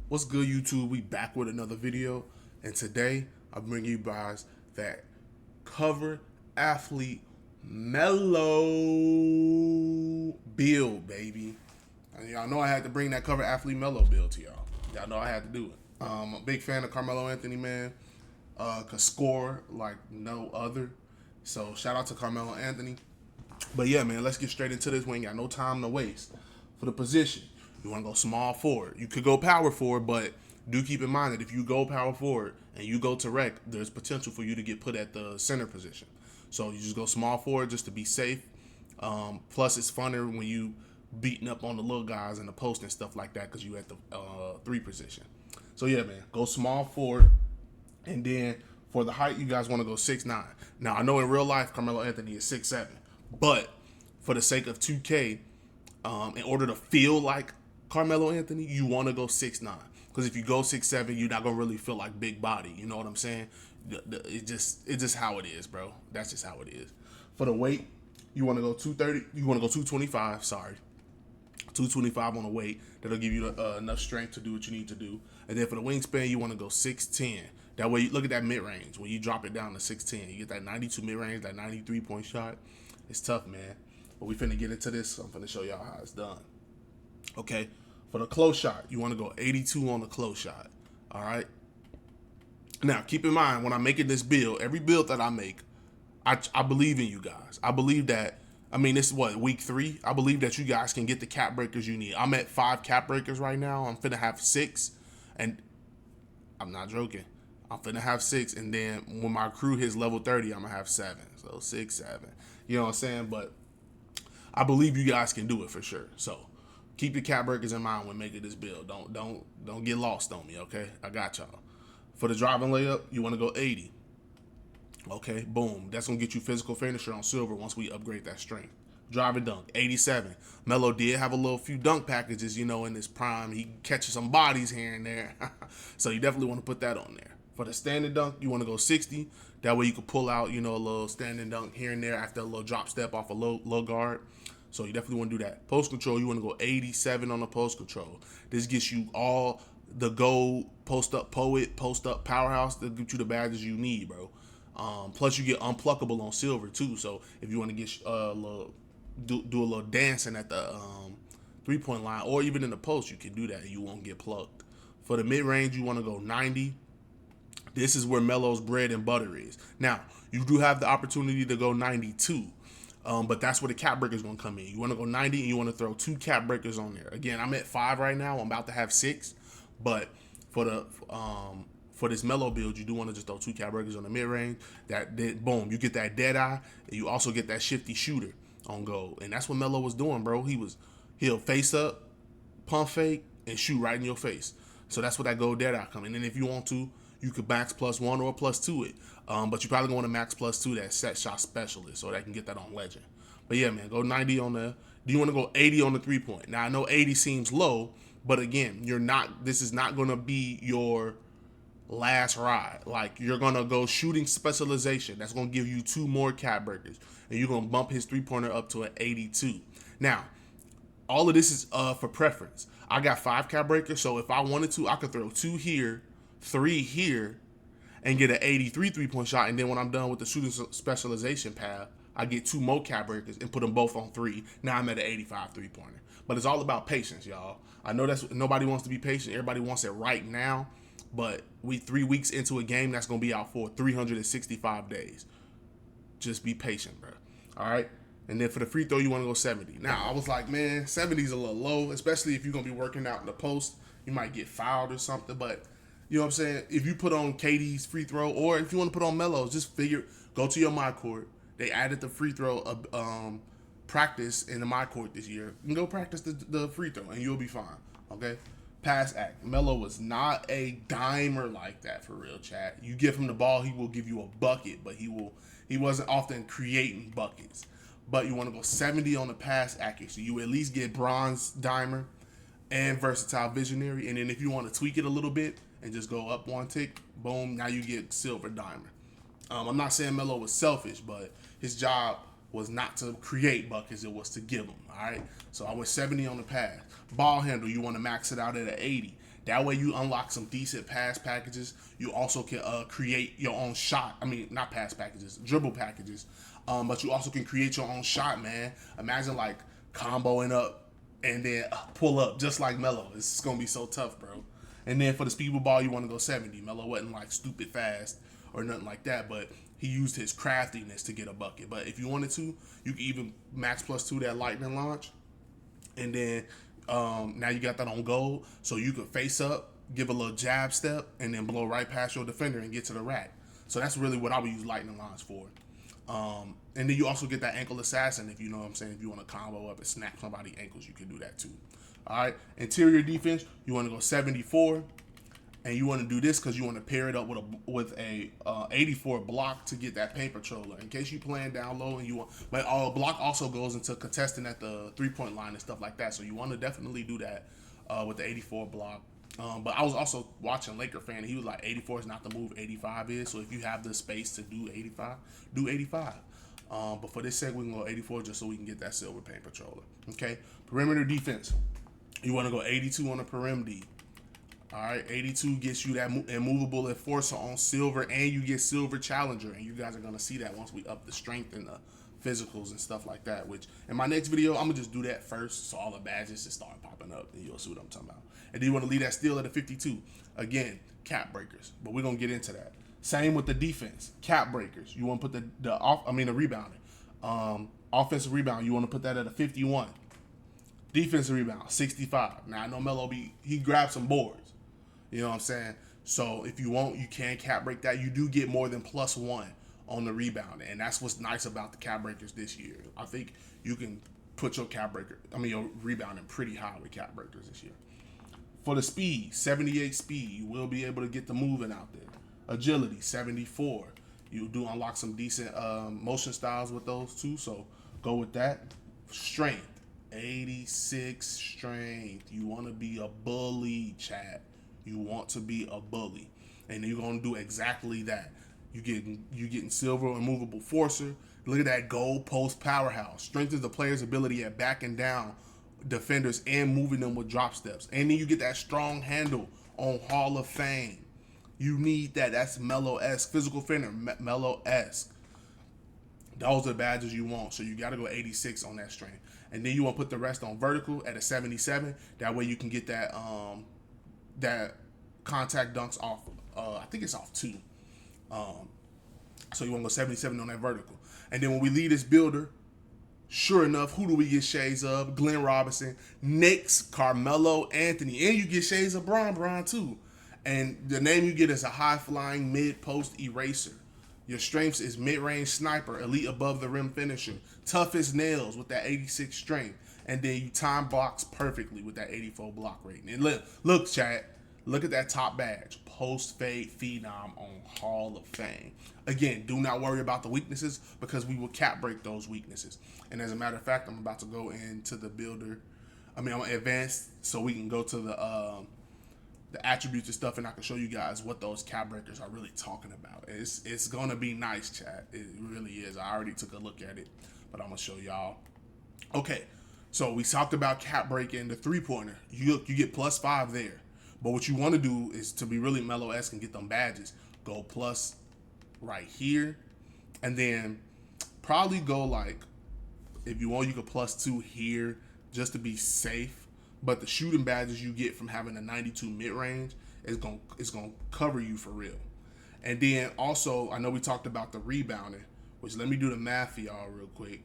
What's good, YouTube? We back with another video, and today I'm bringing you guys that cover athlete Melo build, baby. And y'all know I had to bring that cover athlete Melo build to y'all. Y'all know I had to do it. I'm a big fan of Carmelo Anthony, man. Could score like no other. So shout out to Carmelo Anthony. But yeah, man, let's get straight into this. We ain't got no time to waste. For the position, you want to go small forward. You could go power forward, but do keep in mind that if you go power forward and you go to rec, there's potential for you to get put at the center position. So you just go small forward just to be safe. Plus, it's funner when you beating up on the little guys in the post and stuff like that because you at the three position. So yeah, man, go small forward, and then for the height, you guys want to go 6'9". Now I know in real life Carmelo Anthony is 6'7", but for the sake of 2K, in order to feel like Carmelo Anthony, you want to go 6'9". Because if you go 6'7", you're not gonna really feel like big body. You know what I'm saying? It's just how it is, bro. That's just how it is. For the weight, you want to go 230. You want to go 225. Sorry, 225 on the weight. That'll give you enough strength to do what you need to do. And then for the wingspan, you want to go 6'10". That way, you look at that mid range. When you drop it down to 6'10", you get that 92 mid range, that 93-point shot. It's tough, man. But we finna get into this. So I'm finna show y'all how it's done. Okay, for the close shot, you want to go 82 on the close shot. All right. Now, keep in mind when I'm making this build, every build that I make, I believe in you guys. I believe that. I mean, this is what, week 3. I believe that you guys can get the cap breakers you need. I'm at 5 cap breakers right now. I'm finna have 6, and I'm not joking. I'm finna have 6, and then when my crew hits level 30, I'm gonna have 7. So 6, 7. You know what I'm saying? But I believe you guys can do it for sure. So keep your cap breakers in mind when making this build. Don't get lost on me, okay? I got y'all. For the driving layup, you want to go 80. Okay, boom. That's gonna get you physical finisher on silver once we upgrade that strength. Driving dunk, 87. Melo did have a little few dunk packages, in his prime. He catches some bodies here and there. So you definitely want to put that on there. For the standing dunk, you want to go 60. That way you can pull out, a little standing dunk here and there after a little drop step off a low guard. So you definitely want to do that. Post control, you want to go 87 on the post control. This gets you all the gold post up poet, post up powerhouse that get you the badges you need, bro. Plus you get unpluckable on silver too. So if you want to get do a little dancing at the 3-point line or even in the post, you can do that and you won't get plucked. For the mid range, you want to go 90. This is where Melo's bread and butter is. Now, you do have the opportunity to go 92. But that's where the cap breaker is going to come in. You want to go 90 and you want to throw 2 cap breakers on there. Again, I'm at 5 right now. I'm about to have 6. But for this Melo build, you do want to just throw 2 cap breakers on the mid range. Boom, you get that dead eye, and you also get that shifty shooter on goal. And that's what Melo was doing, bro. He'll face up, pump fake, and shoot right in your face. So that's what that gold dead eye coming. And if you want to, you could max +1 or +2 it. But you probably want to max +2 that set shot specialist so that can get that on legend. But yeah, man, go 90 on the. Do you want to go 80 on the 3-point? Now I know 80 seems low, but again, this is not gonna be your last ride. Like, you're gonna go shooting specialization. That's gonna give you 2 more cap breakers, and you're gonna bump his 3-pointer up to an 82. Now, all of this is for preference. I got 5 cap breakers, so if I wanted to, I could throw 2 here, 3 here, and get an 83 3-point shot. And then when I'm done with the shooting specialization path, I get 2 more cap breakers and put them both on 3. Now I'm at an 85 3-pointer. But it's all about patience, y'all. I know that's nobody wants to be patient. Everybody wants it right now. But we 3 weeks into a game that's gonna be out for 365 days. Just be patient, bro. All right. And then for the free throw, you want to go 70. Now I was like, man, 70 is a little low, especially if you're gonna be working out in the post. You might get fouled or something, but you know what I'm saying? If you put on KD's free throw, or if you want to put on Melo's, just go to your my court. They added the free throw practice in the my court this year. You can go practice the free throw and you'll be fine. Okay? Pass act. Melo was not a dimer like that, for real, chat. You give him the ball, he will give you a bucket, but he wasn't often creating buckets. But you want to go 70 on the pass accuracy. You at least get bronze dimer and versatile visionary. And then if you want to tweak it a little bit and just go up 1 tick, boom, now you get silver dimer. I'm not saying Melo was selfish, but his job was not to create buckets, it was to give them. All right. So I went 70 on the pass. Ball handle, you want to max it out at an 80. That way you unlock some decent pass packages. You also can create your own shot. I mean, not pass packages, dribble packages. But you also can create your own shot, man. Imagine like comboing up and then pull up just like Melo. It's going to be so tough, bro. And then for the speed ball, you want to go 70. Melo wasn't like stupid fast or nothing like that, but he used his craftiness to get a bucket. But if you wanted to, you could even max +2 that lightning launch. And then now you got that on gold, so you could face up, give a little jab step, and then blow right past your defender and get to the rack. So that's really what I would use lightning launch for. And then you also get that ankle assassin, if you know what I'm saying. If you want to combo up and snap somebody's ankles, you can do that too. All right, interior defense, you want to go 74, and you want to do this because you want to pair it up with a 84 block to get that paint patroller. In case you playing down low and you want, but block also goes into contesting at the 3-point line and stuff like that. So you want to definitely do that with the 84 block. But I was also watching Laker fan, and he was like, 84 is not the move, 85 is. So if you have the space to do 85, do 85. But for this segment, we can go 84 just so we can get that silver paint patroller. Okay, perimeter defense. You want to go 82 on the perimeter. All right, 82 gets you that immovable enforcer on silver, and you get silver challenger, and you guys are gonna see that once we up the strength and the physicals and stuff like that. Which in my next video, I'm gonna just do that first, so all the badges just start popping up, and you'll see what I'm talking about. And then you want to leave that steal at a 52. Again, cap breakers, but we're gonna get into that. Same with the defense, cap breakers. You want to put the rebounding, offensive rebound. You want to put that at a 51. Defensive rebound, 65. Now I know Melo he grabbed some boards. You know what I'm saying? So if you want, you can cap break that. You do get more than +1 on the rebound, and that's what's nice about the cap breakers this year. I think you can put your your rebounding pretty high with cap breakers this year. For the speed, 78 speed, you will be able to get the moving out there. Agility, 74. You do unlock some decent motion styles with those too, so go with that. Strength, 86 strength. You want to be a bully, chat. You want to be a bully, and you're gonna do exactly that. You getting silver immovable forcer. Look at that gold post powerhouse. Strengthens the player's ability at backing down defenders and moving them with drop steps. And then you get that strong handle on Hall of Fame. You need that. That's Melo-esque. Physical defender, Melo-esque. Those are the badges you want. So you got to go 86 on that strength. And then you want to put the rest on vertical at a 77. That way you can get that that contact dunks off. I think it's off 2. So you want to go 77 on that vertical. And then when we leave this builder, sure enough, who do we get shades of? Glenn Robinson, Knicks, Carmelo Anthony, and you get shades of Bron too. And the name you get is a high-flying mid-post eraser. Your strengths is mid-range sniper, elite above the rim finisher, tough as nails with that 86 strength, and then you time blocks perfectly with that 84 block rating. And look, chat, look at that top badge, post-fade phenom on Hall of Fame. Again, do not worry about the weaknesses because we will cap break those weaknesses. And as a matter of fact, I'm about to go into the builder. I'm advanced so we can go to the attributes and stuff, and I can show you guys what those cap breakers are really talking about. It's gonna be nice, chat. It really is. I already took a look at it, but I'm gonna show y'all. Okay, so we talked about cap breaking the 3-pointer. You get +5 there, but what you want to do is to be really Melo-esque and get them badges. Go plus right here, and then probably go like, if you want, you could +2 here just to be safe. But the shooting badges you get from having a 92 mid-range is gonna cover you for real. And then also, I know we talked about the rebounding, which let me do the math for y'all real quick.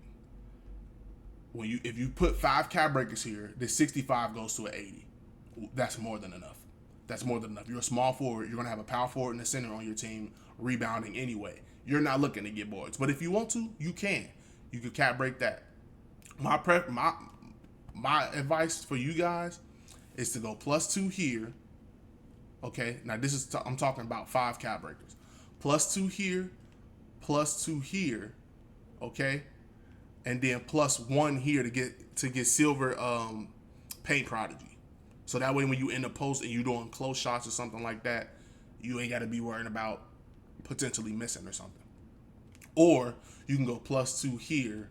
If you put 5 cap breakers here, the 65 goes to an 80. That's more than enough. That's more than enough. You're a small forward. You're gonna have a power forward and a center on your team rebounding anyway. You're not looking to get boards, but if you want to, you can. You could cap break that. My advice for you guys is to go +2 here. Okay, now this is I'm talking about 5 cap breakers. +2 here, +2 here. Okay, and then +1 here to get silver paint prodigy. So that way when you in the post and you doing close shots or something like that, you ain't got to be worrying about potentially missing or something. Or you can go +2 here,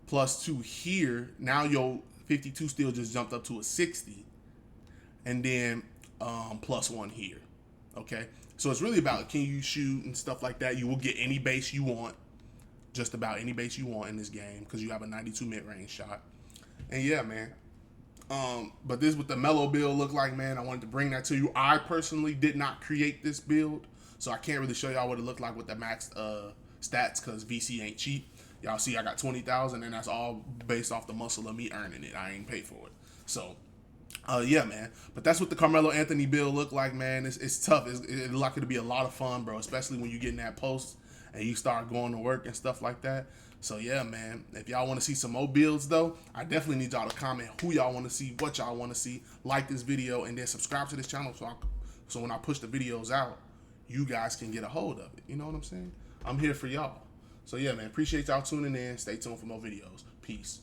+2 here. Now your 52 still just jumped up to a 60. and then +1 here. Okay, so it's really about can you shoot and stuff like that. You will get any base you want, just about any base you want in this game because you have a 92 mid-range shot. And yeah, man. But this is what the Melo build look like, man. I wanted to bring that to you. I personally did not create this build, so I can't really show y'all what it looked like with the max stats because VC ain't cheap. Y'all see I got 20,000, and that's all based off the muscle of me earning it. I ain't paid for it. So, yeah, man. But that's what the Carmelo Anthony build look like, man. It's tough. It's likely to be a lot of fun, bro, especially when you get in that post and you start going to work and stuff like that. So, yeah, man. If y'all want to see some more builds, though, I definitely need y'all to comment who y'all want to see, what y'all want to see, like this video, and then subscribe to this channel so when I push the videos out, you guys can get a hold of it. You know what I'm saying? I'm here for y'all. So, yeah, man. Appreciate y'all tuning in. Stay tuned for more videos. Peace.